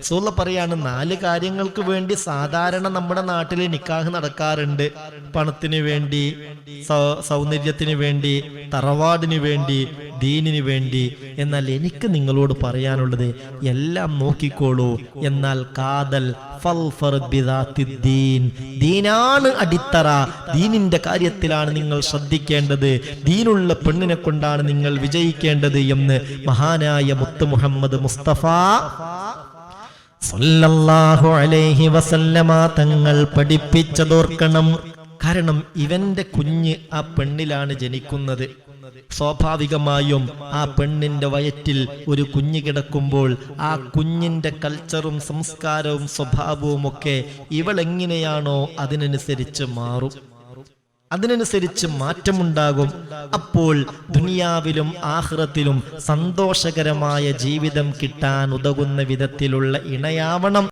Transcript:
റസൂൽ പറയാണ് 4 കാര്യങ്ങൾക്ക് വേണ്ടി സാധാരണ നമ്മുടെ നാട്ടിൽ നിക്കാഹ് നടക്കാറുണ്ട്. പണത്തിന് വേണ്ടി, സൗന്ദര്യത്തിന് വേണ്ടി, തറവാടിന് വേണ്ടി, ദീനിന് വേണ്ടി. എന്നാൽ എനിക്ക് നിങ്ങളോട് പറയാനുള്ളത് എല്ലാം നോക്കിക്കോളൂ. എന്നാൽ കാതൽ ദീനാണ് അടിത്തറ. ദീനിന്റെ കാര്യത്തിലാണ് നിങ്ങൾ ശ്രദ്ധിക്കേണ്ടത്. ദീനുള്ള പെണ്ണിനെ കൊണ്ടാണ് നിങ്ങൾ വിജയിക്കേണ്ടത് എന്ന് മഹാനായ മുത്ത് മുഹമ്മദ് മുസ്തഫ സല്ലല്ലാഹു അലൈഹി വസല്ലമ തങ്ങൾ പഠിപ്പിച്ചതോർക്കണം. കാരണം ഇവന്റെ കുഞ്ഞ് ആ പെണ്ണിലാണ് ജനിക്കുന്നത്. സ്വാഭാവികമായും ആ പെണ്ണിന്റെ വയറ്റിൽ ഒരു കുഞ്ഞ് കിടക്കുമ്പോൾ ആ കുഞ്ഞിന്റെ കൾച്ചറും സംസ്കാരവും സ്വഭാവവും ഒക്കെ ഇവൾ എങ്ങനെയാണോ അതിനനുസരിച്ച് മാറും, അതിനനുസരിച്ച് മാറ്റമുണ്ടാകും. അപ്പോൾ ദുനിയാവിലും ആഖിറത്തിലും സന്തോഷകരമായ ജീവിതം കിട്ടാൻ ഉതകുന്ന വിധത്തിലുള്ള ഇണയാവണം